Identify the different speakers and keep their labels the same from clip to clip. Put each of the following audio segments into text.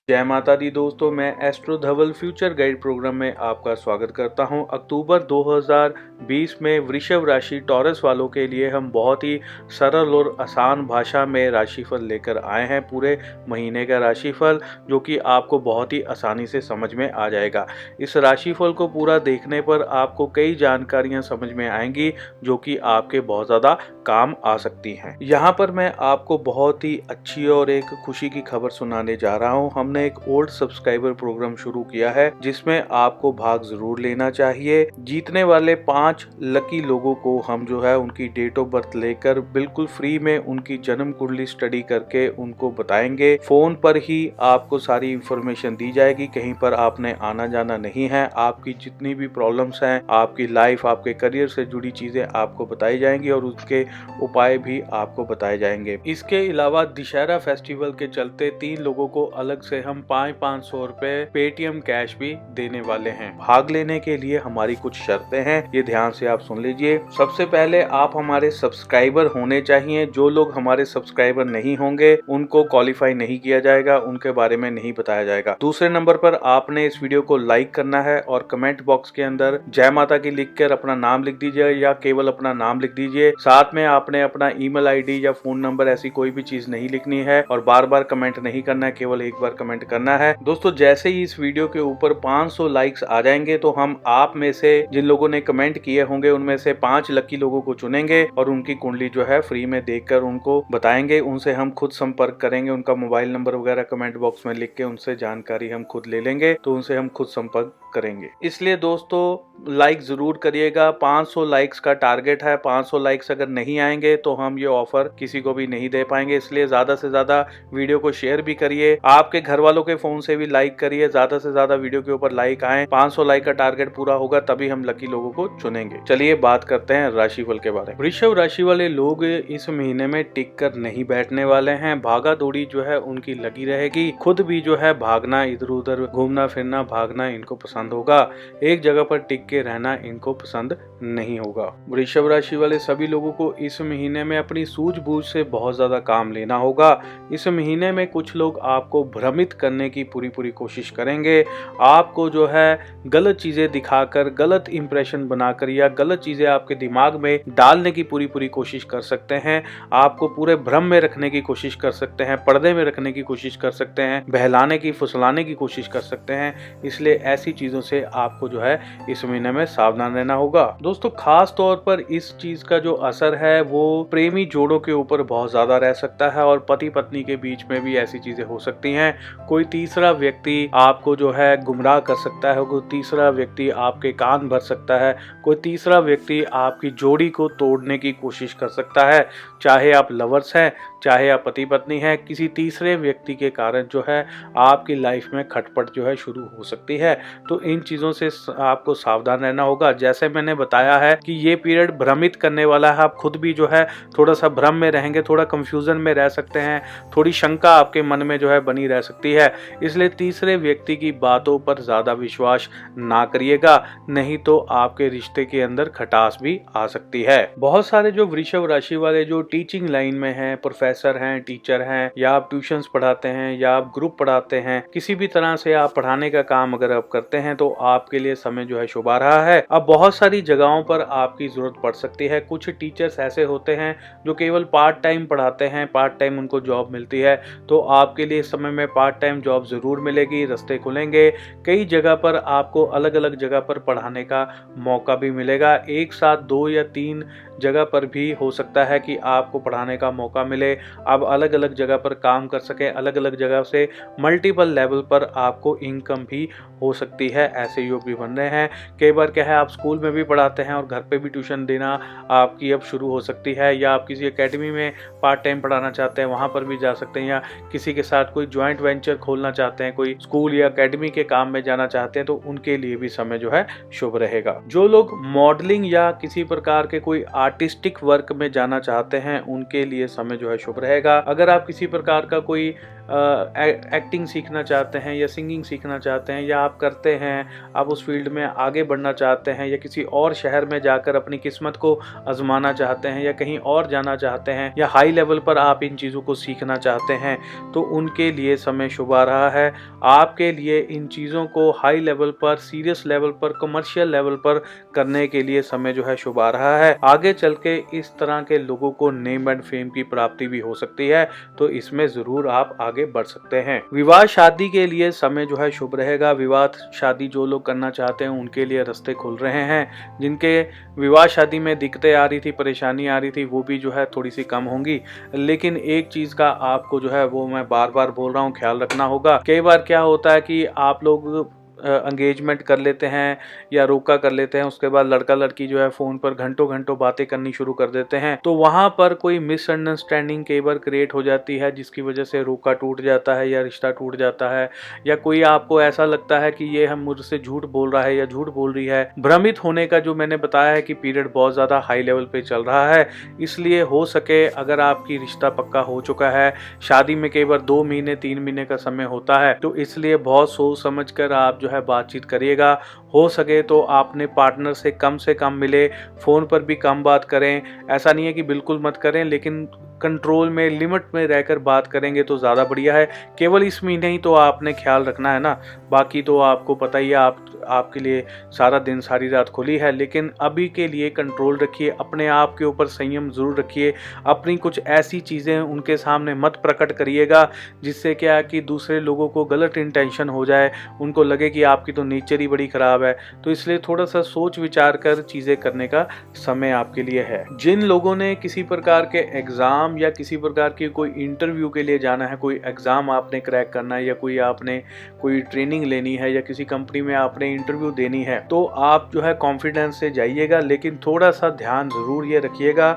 Speaker 1: जय माता दी दोस्तों, मैं एस्ट्रो धवल फ्यूचर गाइड प्रोग्राम में आपका स्वागत करता हूं। अक्टूबर 2020 में वृषभ राशि टॉरस वालों के लिए हम बहुत ही सरल और आसान भाषा में राशिफल लेकर आए हैं। पूरे महीने का राशिफल जो कि आपको बहुत ही आसानी से समझ में आ जाएगा। इस राशिफल को पूरा देखने पर आपको कई जानकारियां समझ में आएंगी जो कि आपके बहुत ज़्यादा काम आ सकती हैं। यहाँ पर मैं आपको बहुत ही अच्छी और एक खुशी की खबर सुनाने जा रहा हूँ। हमने एक ओल्ड सब्सक्राइबर प्रोग्राम शुरू किया है जिसमें आपको भाग जरूर लेना चाहिए। जीतने वाले 5 लकी लोगों को हम जो है उनकी डेट ऑफ बर्थ लेकर बिल्कुल फ्री में उनकी जन्म कुंडली स्टडी करके उनको बताएंगे। फोन पर ही आपको सारी इंफॉर्मेशन दी जाएगी, कहीं पर आपने आना जाना नहीं है। आपकी जितनी भी प्रॉब्लम्स हैं, आपकी लाइफ, आपके करियर से जुड़ी चीजें आपको बताई जाएंगी और उसके उपाय भी आपको बताए जाएंगे। इसके अलावा दशहरा फेस्टिवल के चलते 3 लोगों को अलग से हम 500 रुपए पेटीएम कैश भी देने वाले हैं। भाग लेने के लिए हमारी कुछ शर्तें हैं, ये ध्यान से आप सुन लीजिए। सबसे पहले आप हमारे सब्सक्राइबर होने चाहिए। जो लोग हमारे सब्सक्राइबर नहीं होंगे उनको क्वालिफाई नहीं किया जाएगा, उनके बारे में नहीं बताया जाएगा। दूसरे नंबर पर आपने इस वीडियो को लाइक करना है और कमेंट बॉक्स के अंदर जय माता की लिखकर अपना नाम लिख दीजिए या केवल अपना नाम लिख दीजिए। साथ में आपने अपना ईमेल आईडी या फोन नंबर ऐसी कोई भी चीज नहीं लिखनी है और बार बार कमेंट नहीं करना है, केवल एक बार कमेंट करना है। दोस्तों, जैसे ही इस वीडियो के ऊपर 500 लाइक्स आ जाएंगे तो हम आप में से जिन लोगों ने कमेंट किए होंगे उनमें से 5 लकी लोगों को चुनेंगे और उनकी कुंडली जो है फ्री में देखकर उनको बताएंगे। उनसे हम खुद संपर्क करेंगे, उनका मोबाइल नंबर वगैरह कमेंट बॉक्स में लिख के उनसे जानकारी हम खुद ले लेंगे, तो उनसे हम खुद संपर्क करेंगे। इसलिए दोस्तों लाइक जरूर करिएगा। 500 लाइक्स का टारगेट है। 500 लाइक्स अगर नहीं आएंगे तो हम ये ऑफर किसी को भी नहीं दे पाएंगे। इसलिए ज्यादा से ज्यादा वीडियो को शेयर भी करिए, आपके घर वालों के फोन से भी लाइक करिए। ज्यादा से ज्यादा वीडियो के ऊपर लाइक आए, 500 लाइक का टारगेट पूरा होगा तभी हम लकी लोगों को चुनेंगे। चलिए बात करते हैं राशिफल के बारे में। वृषभ राशि वाले लोग इस महीने में टिक कर नहीं बैठने वाले हैं। भागा दौड़ी जो है उनकी लगी रहेगी। खुद भी जो है भागना, इधर उधर घूमना फिरना, भागना इनको पसंद होगा। एक जगह पर टिक के रहना इनको पसंद नहीं होगा। वृषभ राशि वाले सभी लोगों को इस महीने में अपनी सूझबूझ से बहुत ज्यादा काम लेना होगा। इस महीने में कुछ लोग आपको भ्रमित करने की पूरी कोशिश करेंगे। आपको जो है गलत चीजें दिखाकर, गलत इंप्रेशन बनाकर या गलत चीजें आपके दिमाग में डालने की पूरी कोशिश कर सकते हैं। आपको पूरे भ्रम में रखने की कोशिश कर सकते हैं, पर्दे में रखने की कोशिश कर सकते हैं, बहलाने की, फुसलाने की कोशिश कर सकते हैं। इसलिए ऐसी चीजों से आपको जो है इस महीने में सावधान रहना होगा। दोस्तों, खास तौर पर इस चीज का जो असर है वो प्रेमी जोड़ों के ऊपर बहुत ज्यादा रह सकता है और पति पत्नी के बीच में भी ऐसी चीजें हो सकती हैं। कोई तीसरा व्यक्ति आपको जो है गुमराह कर सकता है, कोई तीसरा व्यक्ति आपके कान भर सकता है, कोई तीसरा व्यक्ति आपकी जोड़ी को तोड़ने की कोशिश कर सकता है। चाहे आप लवर्स हैं, चाहे आप पति पत्नी हैं, किसी तीसरे व्यक्ति के कारण जो है आपकी लाइफ में खटपट जो है शुरू हो सकती है। तो इन चीजों से आपको सावधान रहना होगा। जैसे मैंने बताया है कि ये पीरियड भ्रमित करने वाला है। आप खुद भी जो है थोड़ा सा भ्रम में रहेंगे, थोड़ा कंफ्यूजन में रह सकते हैं, थोड़ी शंका आपके मन में जो है बनी रह सकती है। इसलिए तीसरे व्यक्ति की बातों पर ज्यादा विश्वास ना करिएगा, नहीं तो आपके रिश्ते के अंदर खटास भी आ सकती है। बहुत सारे जो वृषभ राशि वाले जो टीचिंग लाइन में हैं, प्रोफेसर हैं, टीचर हैं, या आप ट्यूशंस पढ़ाते हैं या आप ग्रुप पढ़ाते हैं, किसी भी तरह से आप पढ़ाने का काम अगर आप करते हैं तो आपके लिए समय जो है शुभ आ रहा है। अब बहुत सारी जगहों पर आपकी जरूरत पड़ सकती है। कुछ टीचर्स ऐसे होते हैं जो केवल पार्ट टाइम पढ़ाते हैं, पार्ट टाइम उनको जॉब मिलती है, तो आपके लिए इस समय में पार्ट टाइम जॉब जरूर मिलेगी, रास्ते खुलेंगे। कई जगह पर आपको अलग अलग जगह पर पढ़ाने का मौका भी मिलेगा। एक साथ 2 या 3 जगह पर भी हो सकता है कि आपको पढ़ाने का मौका मिले। आप अलग अलग जगह पर काम कर सकें, अलग अलग जगह से मल्टीपल लेवल पर आपको इनकम भी हो सकती है। ऐसे योग भी बन रहे हैं। कई बार क्या है, आप स्कूल में भी पढ़ाते हैं और घर पे भी ट्यूशन देना आपकी अब शुरू हो सकती है, या आप किसी एकेडमी में पार्ट टाइम पढ़ाना चाहते हैं, वहां पर भी जा सकते हैं, या किसी के साथ कोई ज्वाइंट वेंचर खोलना चाहते हैं, कोई स्कूल या एकेडमी के काम में जाना चाहते हैं, तो उनके लिए भी समय जो है शुभ रहेगा। जो लोग मॉडलिंग या किसी प्रकार के कोई आर्टिस्टिक वर्क में जाना चाहते हैं उनके लिए समय जो है शुभ रहेगा। अगर आप किसी प्रकार का कोई एक्टिंग सीखना चाहते हैं या सिंगिंग सीखना चाहते हैं या आप करते हैं, आप उस फील्ड में आगे बढ़ना चाहते हैं या किसी और शहर में जाकर अपनी किस्मत को आजमाना चाहते हैं या कहीं और जाना चाहते हैं या हाई लेवल पर आप इन चीज़ों को सीखना चाहते हैं, तो उनके लिए समय शुभ आ रहा है। आपके लिए इन चीज़ों को हाई लेवल पर, सीरियस लेवल पर, कमर्शियल लेवल पर करने के लिए समय जो है शुभ आ रहा है। आगे चल के इस तरह के लोगों को नेम एंड फेम की प्राप्ति भी हो सकती है, तो इसमें जरूर आप आगे बढ़ सकते हैं। विवाह शादी के लिए समय जो है शुभ रहेगा। विवाह शादी जो लोग करना चाहते हैं उनके लिए रास्ते खुल रहे हैं। जिनके विवाह शादी में दिक्कतें आ रही थी, परेशानी आ रही थी, वो भी जो है थोड़ी सी कम होंगी। लेकिन एक चीज़ का आपको जो है वो मैं बार बार बोल रहा हूँ, ख्याल रखना होगा। कई बार क्या होता है कि आप लोग एंगेजमेंट कर लेते हैं या रोका कर लेते हैं, उसके बाद लड़का लड़की जो है फ़ोन पर घंटों घंटों बातें करनी शुरू कर देते हैं, तो वहाँ पर कोई मिसअंडरस्टैंडिंग कई बार क्रिएट हो जाती है, जिसकी वजह से रोका टूट जाता है या रिश्ता टूट जाता है, या कोई आपको ऐसा लगता है कि ये हम मुझसे झूठ बोल रहा है या झूठ बोल रही है। भ्रमित होने का जो मैंने बताया है कि पीरियड बहुत ज़्यादा हाई लेवल पे चल रहा है, इसलिए हो सके अगर आपकी रिश्ता पक्का हो चुका है, शादी में कई बार 2 महीने 3 महीने का समय होता है, तो इसलिए बहुत सोच समझ कर आप जो है बातचीत करिएगा। हो सके तो आपने पार्टनर से कम मिले, फोन पर भी कम बात करें। ऐसा नहीं है कि बिल्कुल मत करें, लेकिन कंट्रोल में, लिमिट में रहकर बात करेंगे तो ज़्यादा बढ़िया है। केवल इस महीने ही तो आपने ख्याल रखना है ना, बाकी तो आपको पता ही है, आपके लिए सारा दिन सारी रात खुली है। लेकिन अभी के लिए कंट्रोल रखिए, अपने आप के ऊपर संयम ज़रूर रखिए। अपनी कुछ ऐसी चीज़ें उनके सामने मत प्रकट करिएगा जिससे क्या कि दूसरे लोगों को गलत इंटेंशन हो जाए, उनको लगे कि आपकी तो नेचर ही बड़ी ख़राब है। तो इसलिए थोड़ा सा सोच विचार कर चीज़ें करने का समय आपके लिए है। जिन लोगों ने किसी प्रकार के एग्ज़ाम या किसी प्रकार की कोई इंटरव्यू के लिए जाना है, कोई एग्ज़ाम आपने क्रैक करना है या कोई आपने कोई ट्रेनिंग लेनी है या किसी कंपनी में आपने इंटरव्यू देनी है, तो आप जो है कॉन्फिडेंस से जाइएगा। लेकिन थोड़ा सा ध्यान ज़रूर ये रखिएगा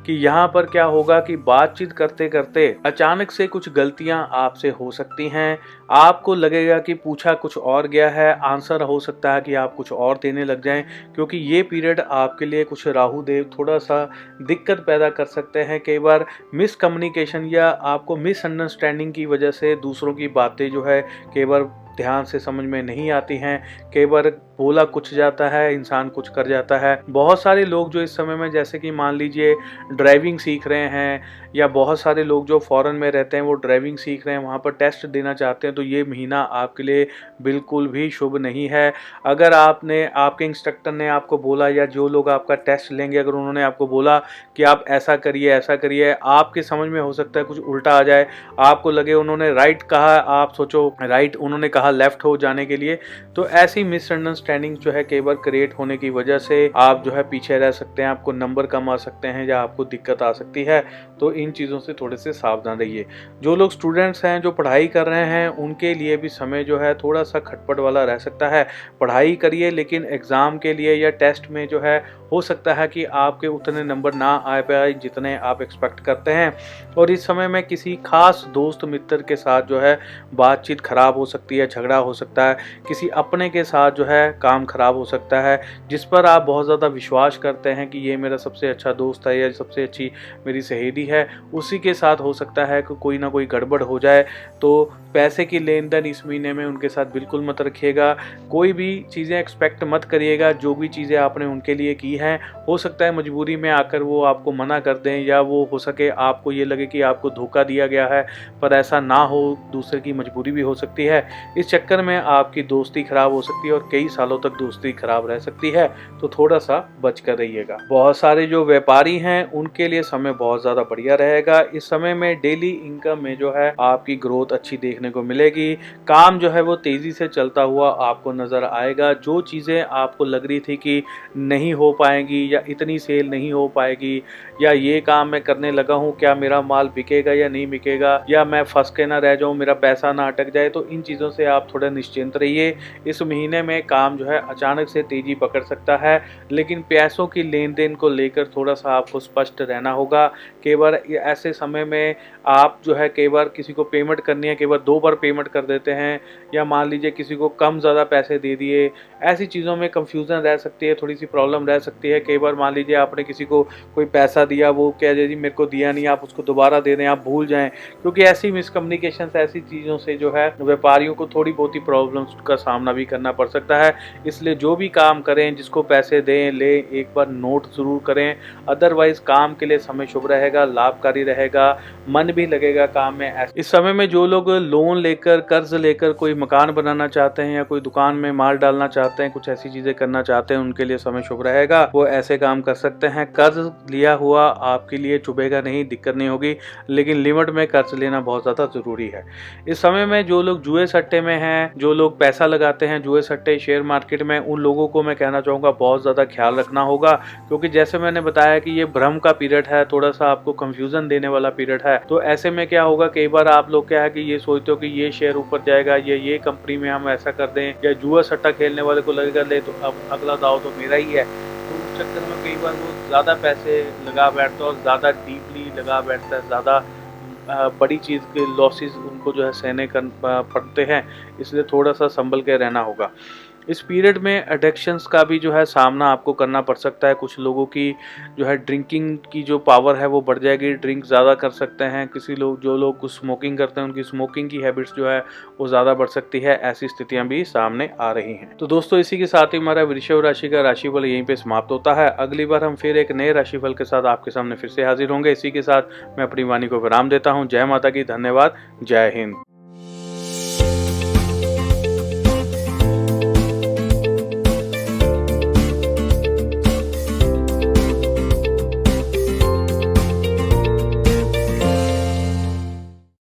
Speaker 1: कि यहाँ पर क्या होगा कि बातचीत करते करते अचानक से कुछ गलतियाँ आपसे हो सकती हैं। आपको लगेगा कि पूछा कुछ और गया है, आंसर हो सकता है कि आप कुछ और देने लग जाएं, क्योंकि ये पीरियड आपके लिए कुछ राहु देव थोड़ा सा दिक्कत पैदा कर सकते हैं। कई बार मिसकम्युनिकेशन या आपको मिसअंडरस्टैंडिंग की वजह से दूसरों की बातें जो है कई बार ध्यान से समझ में नहीं आती हैं। कई बार बोला कुछ जाता है, इंसान कुछ कर जाता है। बहुत सारे लोग जो इस समय में, जैसे कि मान लीजिए ड्राइविंग सीख रहे हैं, या बहुत सारे लोग जो फॉरेन में रहते हैं वो ड्राइविंग सीख रहे हैं, वहाँ पर टेस्ट देना चाहते हैं, तो ये महीना आपके लिए बिल्कुल भी शुभ नहीं है। अगर आपके इंस्ट्रक्टर ने आपको बोला, या जो लोग आपका टेस्ट लेंगे अगर उन्होंने आपको बोला कि आप ऐसा करिए ऐसा करिए, आपके समझ में हो सकता है कुछ उल्टा आ जाए, आपको लगे उन्होंने राइट कहा, आप सोचो राइट, उन्होंने कहा लेफ्ट हो जाने के लिए, तो ऐसी मिसअंडरस्टैंडिंग जो है कई बार क्रिएट होने की वजह से आप जो है पीछे रह सकते हैं, आपको नंबर कम आ सकते हैं या आपको दिक्कत आ सकती है। तो इन चीज़ों से थोड़े से सावधान रहिए। जो लोग स्टूडेंट्स हैं, जो पढ़ाई कर रहे हैं, उनके लिए भी समय जो है थोड़ा सा खटपट वाला रह सकता है। पढ़ाई करिए, लेकिन एग्ज़ाम के लिए या टेस्ट में जो है हो सकता है कि आपके उतने नंबर ना आ पाए जितने आप एक्सपेक्ट करते हैं। और इस समय में किसी खास दोस्त मित्र के साथ जो है बातचीत खराब हो सकती है, झगड़ा हो सकता है, किसी अपने के साथ जो है काम खराब हो सकता है, जिस पर आप बहुत ज़्यादा विश्वास करते हैं कि ये मेरा सबसे अच्छा दोस्त है या सबसे अच्छी मेरी सहेली है, उसी के साथ हो सकता है कि कोई ना कोई गड़बड़ हो जाए। तो पैसे की लेन देन इस महीने में उनके साथ बिल्कुल मत रखिएगा। कोई भी चीज़ें एक्सपेक्ट मत करिएगा। जो भी चीज़ें आपने उनके लिए की हैं, हो सकता है मजबूरी में आकर वो आपको मना कर दें, या वो हो सके आपको ये लगे कि आपको धोखा दिया गया है, पर ऐसा ना हो, दूसरे की मजबूरी भी हो सकती है। इस चक्कर में आपकी दोस्ती खराब हो सकती है और कई सालों तक दोस्ती खराब रह सकती है, तो थोड़ा सा बच कर रहिएगा। बहुत सारे जो व्यापारी हैं उनके लिए समय बहुत ज़्यादा बढ़िया रहेगा। इस समय में डेली इनकम में जो है आपकी ग्रोथ अच्छी देखने को मिलेगी। काम जो है वो तेज़ी से चलता हुआ आपको नज़र आएगा। जो चीज़ें आपको लग रही थी कि नहीं हो पाएंगी या इतनी सेल नहीं हो पाएगी, या ये काम मैं करने लगा हूँ, क्या मेरा माल बिकेगा या नहीं बिकेगा, या मैं फंस के ना रह जाऊँ, मेरा पैसा ना अटक जाए, तो इन चीज़ों से आप थोड़ा निश्चिंत रहिए। इस महीने में काम जो है अचानक से तेज़ी पकड़ सकता है, लेकिन पैसों की लेन देन को लेकर थोड़ा सा आपको स्पष्ट रहना होगा। कई बार ऐसे समय में आप जो है कई बार किसी को पेमेंट करनी है, कई बार 2 बार पेमेंट कर देते हैं, या मान लीजिए किसी को कम ज़्यादा पैसे दे दिए। ऐसी चीज़ों में कन्फ्यूज़न रह सकती है, थोड़ी सी प्रॉब्लम रह सकती है। कई बार मान लीजिए आपने किसी को कोई पैसा दिया, वो कह दे जी मेरे को दिया नहीं, आप उसको दोबारा दे दें, आप भूल जाएं, क्योंकि ऐसी मिसकम्युनिकेशन ऐसी चीज़ों से जो है व्यापारियों को थोड़ी बहुत ही प्रॉब्लम्स का सामना भी करना पड़ सकता है। इसलिए जो भी काम करें, जिसको पैसे दें लें, एक बार नोट ज़रूर करें, अदरवाइज काम के लिए समय शुभ रहेगा, लाभकारी रहेगा, मन भी लगेगा काम में। इस समय में जो लोग लोन लेकर, कर्ज लेकर कोई मकान बनाना चाहते हैं या कोई दुकान में माल डालना चाहते हैं, कुछ ऐसी चीजें करना चाहते हैं, उनके लिए समय शुभ रहेगा, वो ऐसे काम कर सकते हैं। कर्ज लिया हुआ आपके लिए चुभेगा नहीं, दिक्कत नहीं होगी, लेकिन लिमिट में कर्ज लेना बहुत ज्यादा जरूरी है। इस समय में जो लोग जुए सट्टे में हैं, जो लोग पैसा लगाते हैं जुए सट्टे शेयर मार्केट में, उन लोगों को मैं कहना चाहूंगा बहुत ज्यादा ख्याल रखना होगा, क्योंकि जैसे मैंने बताया कि ये भ्रम का पीरियड है, थोड़ा सा आपको कंफ्यूजन देने वाला पीरियड है। तो ऐसे में क्या होगा, कई बार आप लोग क्या है कि ये सोचते हो कि ये शेयर ऊपर जाएगा, ये कंपनी में हम ऐसा कर दें, या जुआ सट्टा खेलने वाले को लगेगा ले तो अब अगला दाव तो मेरा ही है। तो उस चक्कर में कई बार वो ज़्यादा पैसे लगा बैठता है और ज़्यादा डीपली लगा बैठता है, ज़्यादा बड़ी चीज़ के लॉसेस उनको जो है सहने पड़ते हैं। इसलिए थोड़ा सा संभल के रहना होगा। इस पीरियड में एडिक्शंस का भी जो है सामना आपको करना पड़ सकता है। कुछ लोगों की जो है ड्रिंकिंग की जो पावर है वो बढ़ जाएगी, ड्रिंक ज़्यादा कर सकते हैं। जो लोग स्मोकिंग करते हैं, उनकी स्मोकिंग की हैबिट्स जो है वो ज़्यादा बढ़ सकती है। ऐसी स्थितियां भी सामने आ रही हैं। तो दोस्तों, इसी के साथ ही हमारा वृषभ राशि का राशिफल यहीं पे समाप्त होता है। अगली बार हम फिर एक नए राशिफल के साथ आपके सामने फिर से हाजिर होंगे। इसी के साथ मैं अपनी वाणी को विराम देता हूँ। जय माता की, धन्यवाद, जय हिंद।